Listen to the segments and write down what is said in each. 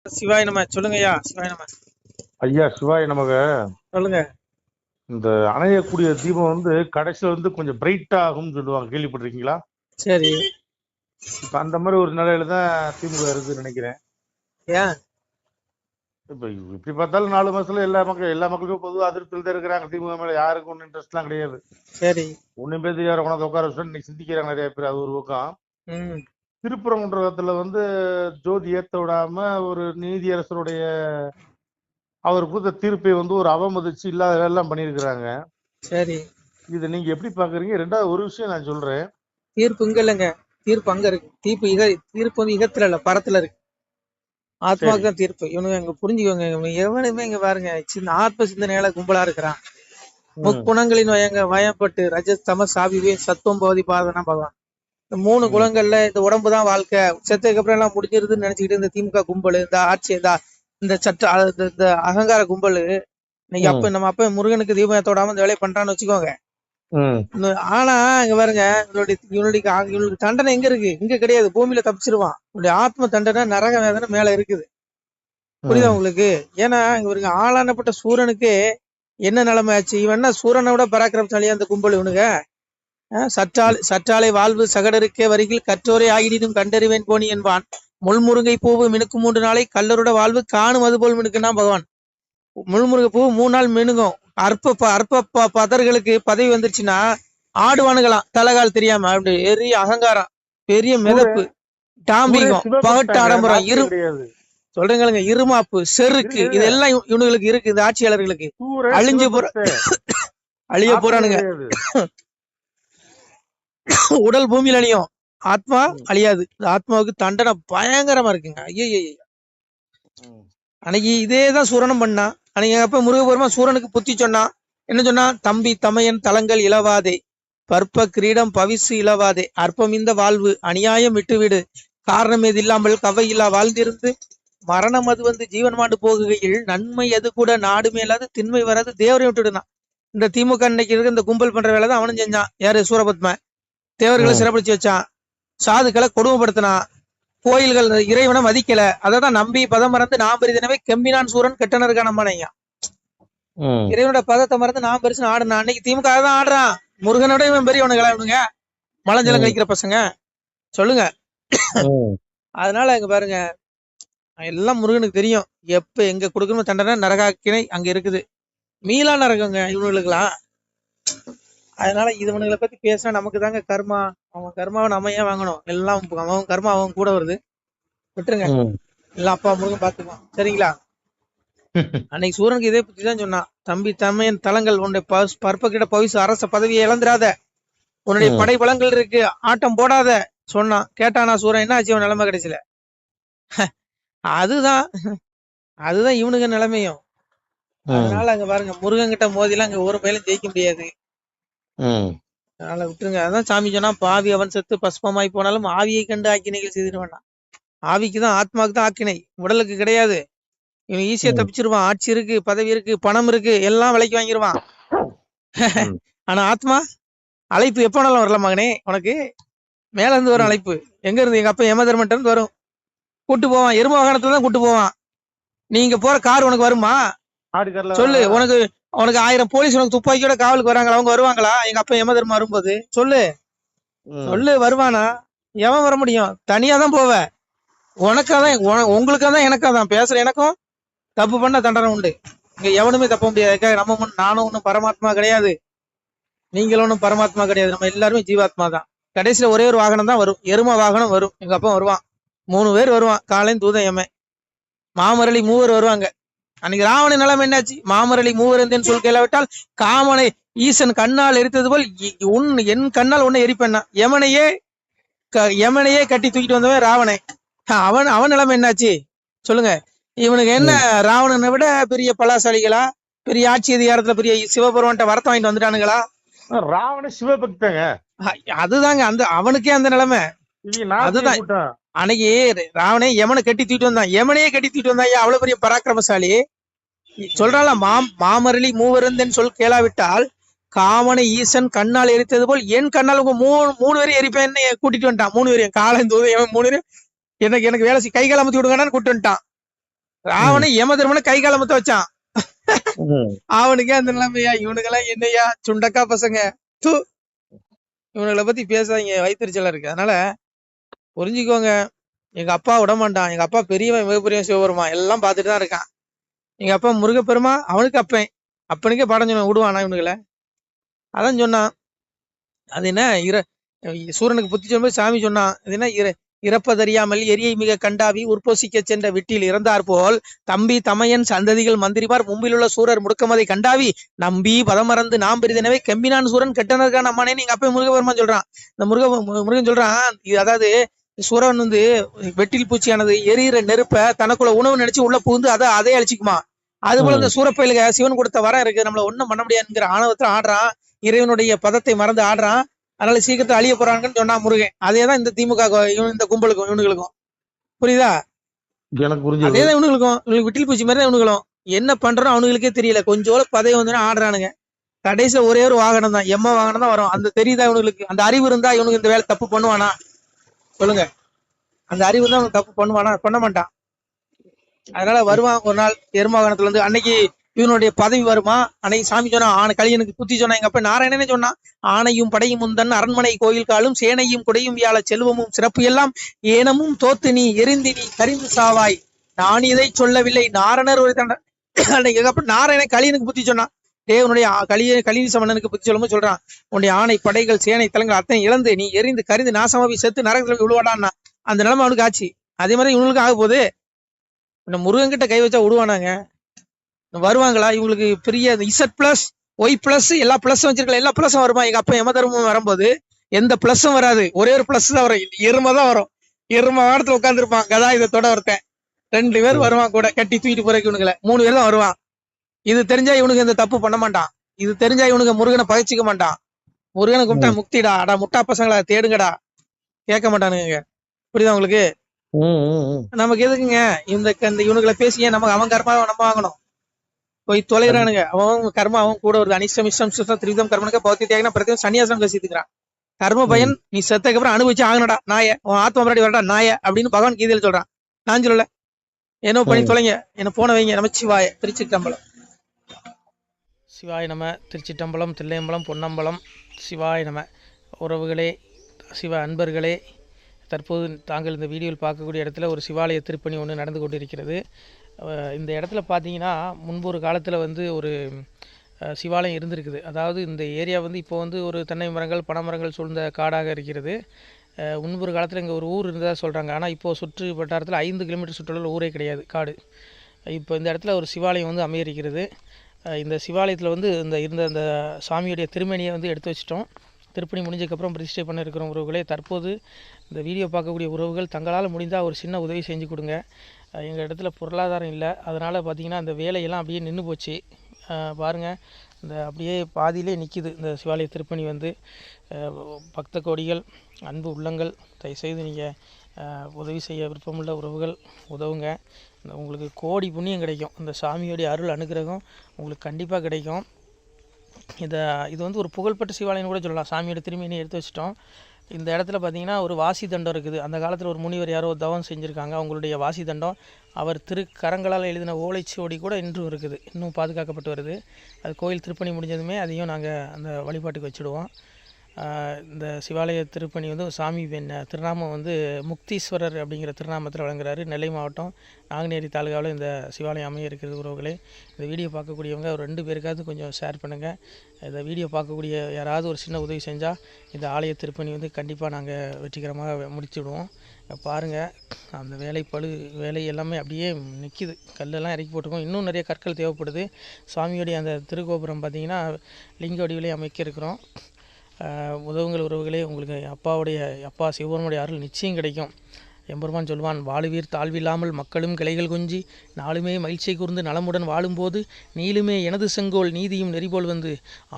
சிவாய நம. சொல்லுங்க ஐயா. சிவாய நம. ஐயா சிவாய நமக. சொல்லுங்க. இந்த அணையக்கூடிய தீபம் கடைசியில கொஞ்சம் பிரைட் ஆகும்னு சொல்லுவாங்க, கேள்விப்பட்டிருக்கீங்களா? சரி. இப்ப அந்த மாதிரி ஒரு நிலையில தான் திமுக இருக்குன்னு நினைக்கிறேன். ஏன் இப்ப இப்படி பார்த்தாலும் 4 மாசத்துல எல்லா மக்களுக்கும் பொதுவாக அதிருப்தியில் தான் இருக்கிறாங்க. திமுக மேல யாருக்கும் ஒன்றும் இன்ட்ரெஸ்ட் எல்லாம் கிடையாது. சரி. ஒன்னும் பேர் யாரை கொண்டாந்து உட்கார வச்சு இன்னைக்கு சிந்திக்கிறாங்க நிறைய பேர். அது ஒரு பக்கம். திருப்பரங்குன்றத்துல ஜோதி ஏத்த விடாம ஒரு நீதியரசருடைய அவர் கொடுத்த தீர்ப்பை ஒரு அவமதிச்சு இல்லாத எல்லாம் பண்ணிருக்கிறாங்க. சரி. இதை நீங்க எப்படி பாக்குறீங்க? ரெண்டாவது ஒரு விஷயம் நான் சொல்றேன். தீர்ப்பு இங்க இல்லைங்க, தீர்ப்பு அங்க இருக்கு. தீர்ப்பு இகத்துல இல்ல, பரத்துல இருக்கு. ஆத்மாவுக்கு தான் தீர்ப்பு. இவனுங்க இங்க புரிஞ்சுக்கோங்க. எவனுமே இங்க பாருங்க, சின்ன ஆத்ம சிந்தனையால கும்பலா இருக்கிறான். முக்குணங்களின் வயப்பட்டு ரஜஸ் தமஸ் ஆவிவே சத்துவம் போதி பாதனா பகவான். இந்த 3 குணங்கள்ல இந்த உடம்புதான் வாழ்க்கை, செத்ததுக்கு அப்புறம் எல்லாம் முடிஞ்சிருதுன்னு நினைச்சுக்கிட்டு இந்த திமுக கும்பல், இந்த ஆட்சி, இந்த சட்ட இந்த அகங்கார கும்பல் இன்னைக்கு அப்ப நம்ம அப்ப முருகனுக்கு தீபத்தோடாம இந்த வேலையை பண்றான்னு வச்சுக்கோங்க. ஆனா இங்க பாருங்க, இவனுடைய தண்டனை எங்க இருக்கு? இங்க கிடையாது, பூமியில தப்பிச்சிருவான். இவனுடைய ஆத்ம தண்டனை நரக வேதனை மேல இருக்குது. புரியுதா உங்களுக்கு? ஏன்னா இங்க பாருங்க, ஆளானப்பட்ட சூரனுக்கு என்ன நிலைமை ஆச்சு? இவன் சூரனை விட பராக்கிரமசாலியா அந்த கும்பல் இவனுங்க. சற்றாலை வாழ்வு சகடருக்கே வருகில் கற்றோரை ஆகிடும் கண்டறிவேன் போனி என்பான். முள்முருங்கை பூவு மினுக்கு 3 நாளை கல்லரோட வாழ்வு காணும் அது போல் மினுக்குன்னா பகவான். முள்முருங்கை பூ 3 நாள் மினுங்கும். அற்ப பதர்களுக்கு பதவி வந்துருச்சுன்னா ஆடுவானுங்களாம், தலைகால் தெரியாம. அப்படி எரிய அகங்காரம், பெரிய மிதப்பு, டாம்பிகம், பகட்டு ஆடம்பரம், சொல்றீங்க இருமாப்பு, செருக்கு, இதெல்லாம் இவனுங்களுக்கு இருக்கு. இந்த ஆட்சியாளர்களுக்கு அழிய போறானுங்க. உடல் பூமியில் அழியும், ஆத்மா அழியாது. ஆத்மாவுக்கு தண்டனை பயங்கரமா இருக்குங்க. ஐயோ, அன்னைக்கு இதேதான் சூரனும் பண்ணா. அன்னைக்கு அப்ப முருகபெருமான் சூரனுக்கு புத்தி சொன்னா. என்ன சொன்னா? தம்பி தமையன் தலங்கள் இலவாதே, பற்ப கிரீடம் பவிசு இலவாதே, அற்பம் இந்த வாழ்வு அநியாயம் விட்டுவிடு, காரணம் எது இல்லாமல் கவை இல்லா வாழ்ந்திருந்து மரணம் அது ஜீவன் மாண்டு போகுகையில் நன்மை எது கூட நாடு மேலாது திண்மை வராது தேவரை விட்டுடுனா. இந்த திமுக இன்னைக்கு இருக்க இந்த கும்பல் பண்ற வேலை தான் அவனும் செஞ்சான். யாரு? சூரபத்ம. தேவர்களை சிறப்பிடிச்சு வச்சான், சாதுக்களை கொடுமைப்படுத்தினான், கோயில்கள் இறைவனை மதிக்கல. அதான் நம்பி பதம் மறந்து நாம் பெரிதனவே கெம்பினான் சூரன் கெட்டனருக்கான மனையா. இறைவனோட பதத்தை மறந்து நாம் பெருசு ஆடுனான். அன்னைக்கு திமுக தான் ஆடுறான். முருகனோட இவன் பெரியவனுங்களா இவனுங்க? மலஞ்சலம் கழிக்கிற பசங்க, சொல்லுங்க. அதனால இங்க பாருங்க, எல்லாம் முருகனுக்கு தெரியும் எப்ப எங்க கொடுக்கணும் தண்டனை. நரகாக்கினை அங்க இருக்குது, மீளா நரகங்க இவனுங்களுக்குலாம். அதனால இவனுங்களை பத்தி பேசினா நமக்கு தாங்க கர்மா. அவன் கர்மாவை நம்ம ஏன் வாங்கணும்? எல்லாம் அவன் கர்மா அவன் கூட வருது, விட்டுருங்க. எல்லாம் அப்பா முருகன் பாத்துக்குவான், சரிங்களா? அன்னைக்கு சூரனுக்கு இதே பத்தி தான் சொன்னான். தம்பி தமையன் தலங்கள் உன்னுடைய பற்ப கிட்ட பவிசு அரச பதவியை இழந்துராத, உன்னுடைய படை பலங்கள் இருக்கு, ஆட்டம் போடாத சொன்னான். கேட்டானா சூரன்? என்ன ஆச்சு அவன் நிலைமை கிடைச்சல? அதுதான் இவனுங்க நிலைமையும். அதனால அங்க பாருங்க, முருகன் கிட்ட மோதிலாம் அங்க ஒரு பயிலும் ஜெயிக்க முடியாது. அதனால விட்டுருங்க. அதான் சாமி சொன்னா, பாவி அவன் செத்து பஸ்பமாய் போனாலும் ஆவியை கண்டு ஆக்கினைகள் செய்திருவானா. ஆவிக்குதான், ஆத்மாவுக்கு தான் ஆக்கினை, உடலுக்கு கிடையாது. இவன் ஈஸியா தப்பிச்சிருவான். ஆட்சி இருக்கு, பதவி இருக்கு, பணம் இருக்கு, எல்லாம் விலைக்கு வாங்கிடுவான். ஆனா ஆத்மா அழைப்பு எப்ப வேணாலும் வரல மகனே. உனக்கு மேல இருந்து வரும் அழைப்பு. எங்க இருந்து? எங்க அப்பா யம தர்மன்ட்ட இருந்து வரும், கூட்டு போவான். எரும வாகனத்துல தான் கூட்டு போவான். நீங்க போற கார் உனக்கு வருமா? சொல்லு. உனக்கு 1000 போலீஸ் உனக்கு துப்பாக்கியோட காவலுக்கு வராங்களா? அவங்க வருவாங்களா? எங்க அப்பா யம தர்மம் வரும்போது சொல்லு. வருவானா? எவன் வர முடியும்? தனியா தான் போவ. உனக்காதான், உங்களுக்காதான், எனக்காதான் பேசுற. எனக்கும் தப்பு பண்ண தண்டனை உண்டு. இங்க எவனுமே தப்ப முடியாது. நானும் ஒண்ணும் பரமாத்மா கிடையாது, நீங்களும் ஒண்ணும் பரமாத்மா கிடையாது. நம்ம எல்லாருமே ஜீவாத்மா தான். கடைசியில ஒரே ஒரு வாகனம் தான் வரும், எரும வாகனம் வரும். எங்க அப்பா வருவான், 3 பேர் வருவான். காலையும் தூதன் எம மாமரளி 3 வருவாங்க. அன்னைக்கு ராவணன் நிலைமை என்னாச்சு? மாமரளி 3 சொல் கேளாவிட்டால் காமனை ஈசன் கண்ணால் எரித்தது போல் என் கண்ணால் உன்னை எரிப்பேன்னா. யமனையே கட்டி தூக்கிட்டு வந்தவன் ராவணை. அவன் நிலைமை என்னாச்சு சொல்லுங்க? இவனுக்கு என்ன, ராவணனை விட பெரிய பலாசாலிகளா? பெரிய ஆட்சி அதிகாரத்துல பெரிய சிவபெருமான்ட்ட வரத்தை வாங்கிட்டு வந்துட்டானுங்களா? ராவண சிவபக்தங்க. அதுதாங்க அவனுக்கே அந்த நிலைமை. அதுதான் அன்னைக்கு ராவணே யமனை கட்டி தூக்கிட்டு வந்தான். யமனையே கட்டி தூக்கிட்டு வந்தான். அவ்வளவு பெரிய பராக்கிரமசாலி. சொல்றாள, மாமரளி 3 சொல் கேளாவிட்டால் காமனை ஈசன் கண்ணால் எரித்தது போல் என் கண்ணால் உங்க 3 பேரும் எரிப்பேன்னு கூட்டிட்டு வந்துட்டான். 3 பேரையும் காலம் தூதம் 3 பேரும் எனக்கு வேலை கை கால அமுத்தி விடுங்கன்னு கூட்டு வந்துட்டான். ராவண யம தர்மனை கை கால முத்த வச்சான். ம். அவனுக்கே அந்த நிலைமையா? இவனுக்கெல்லாம் என்னையா சுண்டக்கா பசங்க. தூ, இவனுங்களை பத்தி பேசாதீங்க, வயிற்றுச்சலா இருக்கு. அதனால புரிஞ்சுக்கோங்க. எங்க அப்பா விடமாட்டான். எங்க அப்பா பெரியவன், மிகப்பெரிய சிவபெருமான், எல்லாம் பார்த்துட்டு தான் இருக்கான். எங்க அப்பா முருகப்பெருமா, அவனுக்கு அப்பன், அப்பனுக்கே பாடம் சொன்ன விடுவானா இவனுங்களை? அதான் சொன்னான். அது என்ன சூரனுக்கு புத்தி சொல்லும்போது சாமி சொன்னான், இது என்ன இறப்பதறியாமல் எரியை மிக கண்டாவி உற்போசிக்க சென்ற வீட்டில் இறந்தார் போல் தம்பி தமையன் சந்ததிகள் மந்திரிமார் மும்பில் உள்ள சூரர் முடுக்கமதை கண்டாவி நம்பி பதமறந்து நாம் பெரிதனவே கெம்பினான் சூரன் கெட்டனருக்கான அம்மானே நீங்க அப்ப முருகபெருமான் சொல்றான். இந்த முருகன் சொல்றான், அதாவது சூரன் வந்து வெட்டில் பூச்சியானது எரியிற நெருப்ப தனக்குள்ள உணவு நினைச்சு உள்ள புகுந்து அதே அழிச்சுக்குமா. அது போல இந்த சூரப்பயிலுக சிவன் கொடுத்த வரம் இருக்கு, நம்மள ஒண்ணும் பண்ண முடியாதுங்கிற ஆணவத்துல ஆடுறான், இறைவனுடைய பதத்தை மறந்து ஆடுறான். அதனால சீக்கிரத்தை அழிய போறாங்கன்னு சொன்னா முருகன். அதேதான் இந்த திமுக இந்த கும்பலுக்கும் இவனுங்களுக்கும். புரியுதா? எனக்கு புரிஞ்சது. அதேதான் இவனுங்களுக்கும். இவனுக்கு விட்டில் பூச்சி மாதிரி தான் இவனுங்களும். என்ன பண்றோம் அவனுங்களுக்கே தெரியல. கொஞ்சோட பதவி வந்து ஆடுறானுங்க. கடைசியில ஒரே ஒரு வாகனம் தான், எம்ம வாகனம் தான் வரும். அந்த தெரியுதா இவனுங்களுக்கு? அந்த அறிவு இருந்தா இவனுக்கு இந்த வேலை தப்பு பண்ணுவானா சொல்லுங்க? அந்த அறிவு தான் அவனுக்கு தப்பு பண்ணுவானா? பண்ண மாட்டான். அதனால வருவான் ஒரு நாள் எருமாகணத்துல இருந்து. அன்னைக்கு இவனுடைய பதவி வருமா? அன்னைக்கு சாமி சொன்னா, ஆனை கலியனுக்கு புத்தி சொன்னா. எங்க அப்ப நாராயணனே சொன்னான், ஆணையும் படையும் முந்தன் அரண்மனை கோயில் காலும் சேனையும் குடையும் வியாழ செல்வமும் சிறப்பு எல்லாம் ஏனமும் தோத்து நீ எரிந்து நீ கரிந்து சாவாய், நான் இதை சொல்லவில்லை நாரணர் ஒரு தண்ட. அன்னைக்கு எங்க அப்ப நாராயணன் கலியனுக்கு புத்தி சொன்னான். தேவனுடைய கலியச மன்னனுக்கு புத்தி சொல்லும்போது சொல்றான், உன்னுடைய ஆணை படைகள் சேனை தலங்கள் அத்தனை இழந்து நீ எரிந்து கரிந்து நாசமாவி செத்து நரகத்துல விழுவாடான்னா. அந்த நிலைமை அவனுக்கு ஆச்சு. அதே மாதிரி இவனுக்கு ஆக போகுது. இந்த முருகன் கிட்ட கை வச்சா விடுவானாங்க? வருவாங்களா? இவங்களுக்கு பெரிய இசட் பிளஸ் ஒய் பிளஸ் எல்லா பிளஸும் வச்சிருக்கல, எல்லா பிளஸும் வருமா? எங்க அப்பா யம தர்மம் வரும்போது எந்த பிளஸும் வராது, ஒரே ஒரு பிளஸ் தான் வரும். எருமை தான் வரும். எருமை வாரத்துல உட்காந்துருப்பான் கதாயுதத்தோட ஒருத்தன். 2 பேர் வருவான் கூட கட்டி தூக்கிட்டு போறதுக்கு. இவனுங்களை 3 பேர் தான் வருவான். இது தெரிஞ்சா இவனுக்கு இந்த தப்பு பண்ண மாட்டான். இது தெரிஞ்சா இவனுக்கு முருகனை பகைச்சிக்க மாட்டான். முருகனை கூப்பிட்டா முக்திடா, அடா முட்டா பசங்களா தேடுங்கடா, கேட்க மாட்டானுங்க. புரியுதா உங்களுக்கு? நமக்கு எதுக்குங்க இந்த இவனுங்களை பேசிய நமக்கு அவன் கர்மாவை நம்ம வாங்கணும்? போய் தொலைகிறானுங்க. அவன் கர்ம அவன் கூட ஒரு அனிஷ்டம் இஷ்டம் சுத்தம் திரிவிதம் கர்மனுக்கு பௌத்தி தியாகனா பிரத்தியம் சன்னியாசம் கசித்துக்கிறான். கர்ம பயன் நீ செத்ததுக்கு அப்புறம் அனுபவிச்சு ஆகணும்டா நாய, உன் ஆத்மா முன்னாடி வரடா நாய அப்படின்னு பகவான் கீதையில சொல்றான். நான் சொல்லல, என்ன பண்ணி தொலைங்க, என்ன போன வைங்க. நமச்சிவாய. திருச்சிற்றம்பலம். சிவாய நம. திருச்சிற்றம்பலம், தில்லையம்பலம், பொன்னம்பலம். சிவாய நம. உறவுகளே, சிவ அன்பர்களே, தற்போது தாங்கள் இந்த வீடியோவில் பார்க்கக்கூடிய இடத்துல ஒரு சிவாலய திருப்பணி ஒன்று நடந்து கொண்டிருக்கிறது. இந்த இடத்துல பார்த்தீங்கன்னா முன்பு ஒரு காலத்தில் வந்து ஒரு சிவாலயம் இருந்திருக்குது. அதாவது இந்த ஏரியா வந்து இப்போ வந்து ஒரு தென்னை மரங்கள் பனை மரங்கள் சூழ்ந்த காடாக இருக்கிறது. முன்பு ஒரு காலத்தில் இங்கே ஒரு ஊர் இருந்ததாக சொல்கிறாங்க. ஆனால் இப்போது சுற்று வட்டாரத்தில் 5 கிலோமீட்டர் சுற்றுலாவில் ஊரே கிடையாது, காடு. இப்போ இந்த இடத்துல ஒரு சிவாலயம் வந்து அமையிருக்கிறது. இந்த சிவாலயத்தில் வந்து இருந்த அந்த சாமியுடைய திருமணியை வந்து எடுத்து வச்சிட்டோம். திருப்பணி முடிஞ்சதுக்கப்புறம் பிரதிஷ்டை பண்ண இருக்கிற உறவுகளே, தற்போது இந்த வீடியோ பார்க்கக்கூடிய உறவுகள் தங்களால் முடிந்தால் ஒரு சின்ன உதவி செஞ்சு கொடுங்க. எங்கள் இடத்துல பொருளாதாரம் இல்லை, அதனால் பார்த்திங்கன்னா அந்த வேலையெல்லாம் அப்படியே நின்று போச்சு. பாருங்கள், இந்த அப்படியே பாதியிலே நிற்கிது இந்த சிவாலய திருப்பணி வந்து. பக்த கோடிகள், அன்பு உள்ளங்கள், தயவுசெய்து நீங்கள் உதவி செய்ய விருப்பமுள்ள உறவுகள் உதவுங்க. உங்களுக்கு கோடி புண்ணியம் கிடைக்கும். இந்த சாமியோடைய அருள் அனுகிரகம் உங்களுக்கு கண்டிப்பாக கிடைக்கும். இது வந்து ஒரு புகழ்பெற்ற சிவாலயம்னு கூட சொல்லலாம். சாமியோட திருமணியை எடுத்து வச்சிட்டோம். இந்த இடத்துல பார்த்திங்கன்னா ஒரு வாசி தண்டம் இருக்குது. அந்த காலத்தில் ஒரு முனிவர் யாரோ தவம் செஞ்சுருக்காங்க. அவங்களுடைய வாசி தண்டம் அவர் திருக்கரங்களால் எழுதின ஓலைச்சுவடி கூட இன்றும் இருக்குது, இன்னும் பாதுகாக்கப்பட்டு வருது. அது கோயில் திருப்பணி முடிஞ்சதுமே அதையும் நாங்கள் அந்த வழிபாட்டுக்கு வச்சுடுவோம். இந்த சிவாலய திருப்பணி வந்து சாமி திருநாமம் வந்து முக்தீஸ்வரர் அப்படிங்கிற திருநாமத்தில் வழங்குறாரு. நெல்லை மாவட்டம் நாங்குநேரி தாலுகாவில் இந்த சிவாலயம் அமைய இருக்கிறது. உறவுகளே, இந்த வீடியோ பார்க்கக்கூடியவங்க ஒரு 2 பேருக்காவது கொஞ்சம் ஷேர் பண்ணுங்கள். இந்த வீடியோ பார்க்கக்கூடிய யாராவது ஒரு சின்ன உதவி செஞ்சால் இந்த ஆலய திருப்பணி வந்து கண்டிப்பாக நாங்கள் வெற்றிகரமாக முடிச்சுடுவோம். பாருங்கள், அந்த வேலை எல்லாமே அப்படியே நிற்கிது. கல்லெல்லாம் இறக்கி போட்டிருக்கோம். இன்னும் நிறைய கற்கள் தேவைப்படுது. சுவாமியோடைய அந்த திருக்கோபுரம் பார்த்திங்கன்னா லிங்க வடிவிலே அமைக்க இருக்கிறோம். உதவுங்கள் உறவுகளே. உங்களுக்கு அப்பா சிவபெருமானுடைய அருள் நிச்சயம் கிடைக்கும். எம்பெருமான் சொல்வான், வாழுவீர் தாழ்வில்லாமல் மக்களும் கிளைகள் கொஞ்சி நாளுமே மகிழ்ச்சியை கூர்ந்து நலமுடன் வாழும்போது நீளுமே எனது செங்கோல் நீதியும் நெறிபோல் வந்து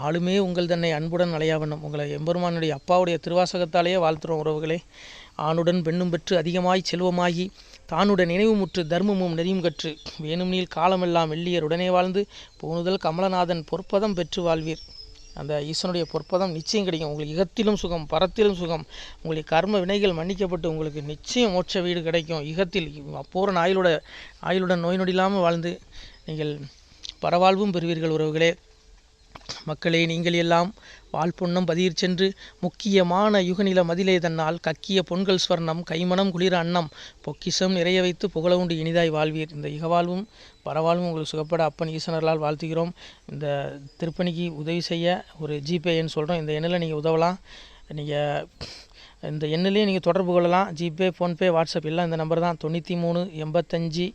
ஆளுமே உங்கள் தன்னை அன்புடன் அலையாவண்ணம். உங்களை எம்பெருமானுடைய அப்பாவுடைய திருவாசகத்தாலேயே வாழ்த்துறோம் உறவுகளே. ஆணுடன் பெண்ணும் பெற்று அதிகமாய் செல்வமாகி தானுடன் நினைவுமுற்று தர்மமும் நெறியும் கற்று வேணும் நீள் காலமெல்லாம் வெள்ளியர் உடனே வாழ்ந்து போனுதல் கமலநாதன் பொற்பதம் பெற்று வாழ்வீர். அந்த ஈசனுடைய பொற்பதம் நிச்சயம் கிடைக்கும். உங்களுக்கு இகத்திலும் சுகம், பரத்திலும் சுகம். உங்களுடைய கர்ம வினைகள் மன்னிக்கப்பட்டு உங்களுக்கு நிச்சயம் மோட்ச வீடு கிடைக்கும். இகத்தில் பூரண ஆயுளுடன் நோய் நொடி இல்லாமல் வாழ்ந்து நீங்கள் பரவாழ்வும் பெறுவீர்கள். உறவுகளே, மக்களே, நீங்கள் எல்லாம் வாழ்பொன்னம் பதியிற் சென்று முக்கியமான யுகநில மதிலே தன்னால் கக்கிய பொன்கள் ஸ்வர்ணம் கைமணம் குளிர அன்னம் பொக்கிஷம் நிறைய வைத்து புகழ உண்டு இனிதாய் வாழ்வீர். இந்த இகவாழ்வும் பரவாழ்வும் உங்களுக்கு சுகப்பட அப்பன் ஈசனர்களால் வாழ்த்துகிறோம். இந்த திருப்பணிக்கு உதவி செய்ய ஒரு ஜிபே எண் சொல்கிறோம். இந்த எண்ணில் நீங்கள் உதவலாம். நீங்கள் இந்த எண்ணிலே நீங்கள் தொடர்பு கொள்ளலாம். ஜிபே, ஃபோன்பே, வாட்ஸ்அப் எல்லாம் இந்த நம்பர் தான். 93 85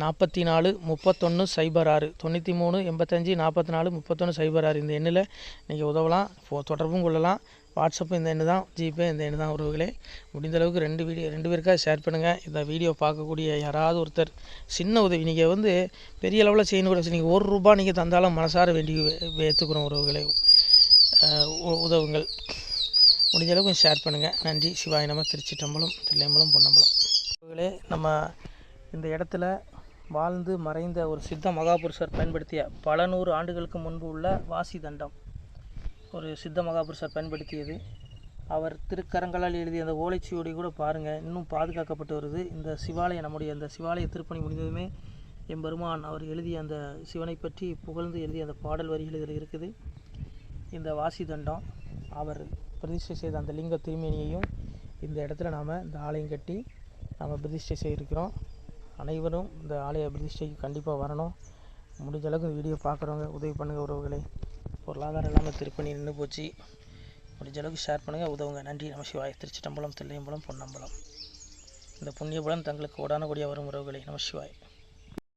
44 31 06 93 85 44 31 06. இந்த எண்ணில் நீங்கள் உதவலாம், தொடர்பும் கொள்ளலாம். வாட்ஸ்அப்பு இந்த எண்ணு தான், ஜிபே இந்த எண்ணு தான். உறவுகளே, முடிந்த அளவுக்கு 2 பேருக்காக ஷேர் பண்ணுங்கள். இந்த வீடியோ பார்க்கக்கூடிய யாராவது ஒருத்தர் சின்ன உதவி, நீங்கள் பெரிய அளவில் செய்யணும் கூட, நீங்கள் ₹1 நீங்கள் தந்தாலும் மனசார வேண்டி ஏற்றுக்கிறோம். உறவுகளே, உதவுங்கள். முடிஞ்ச அளவுக்கு ஷேர் பண்ணுங்கள். நன்றி. சிவாய நம. திருச்சிற்றம்பலம், தில்லையம்பலம், பொன்னம்பலம். உறவுகளே, நம்ம இந்த இடத்துல வாழ்ந்து மறைந்த ஒரு சித்த மகாபுருஷர் பயன்படுத்திய பல 100 ஆண்டுகளுக்கு முன்பு உள்ள வாசி தண்டம் ஒரு சித்த மகாபுருஷர் பயன்படுத்தியது. அவர் திருக்கரங்களால் எழுதிய அந்த ஓலைச்சுவடி கூட பாருங்கள், இன்னும் பாதுகாக்கப்பட்டு வருது. இந்த சிவாலயம், நம்முடைய இந்த சிவாலய திருப்பணி முடிந்ததுமே எம்பெருமான் அவர் எழுதிய அந்த சிவனை பற்றி புகழ்ந்து எழுதிய அந்த பாடல் வரிகள் இதில் இருக்குது. இந்த வாசி தண்டம் அவர் பிரதிஷ்டை செய்த அந்த லிங்க திருமேனியையும் இந்த இடத்துல நாம் இந்த ஆலயம் கட்டி நாம் பிரதிஷ்டை செய்திருக்கிறோம். அனைவரும் இந்த ஆலய பிரதிஷ்டைக்கு கண்டிப்பாக வரணும். முடிஞ்ச அளவுக்கு இந்த வீடியோ பார்க்குறவங்க உதவி பண்ணுங்கள். உறவுகளே, பொருளாதாரம் இல்லாமல் திருப்பணி நின்று போச்சு. முடிஞ்ச அளவுக்கு ஷேர் பண்ணுங்கள், உதவுங்க. நன்றி. நம சிவாய. திருச்சிற்றம்பலம், தில்லையம்பலம், பொன்னம்பலம். இந்த புண்ணியபலம் தங்களுக்கு கோடான கோடியாக வரும். உறவுகளே, நம சிவாய.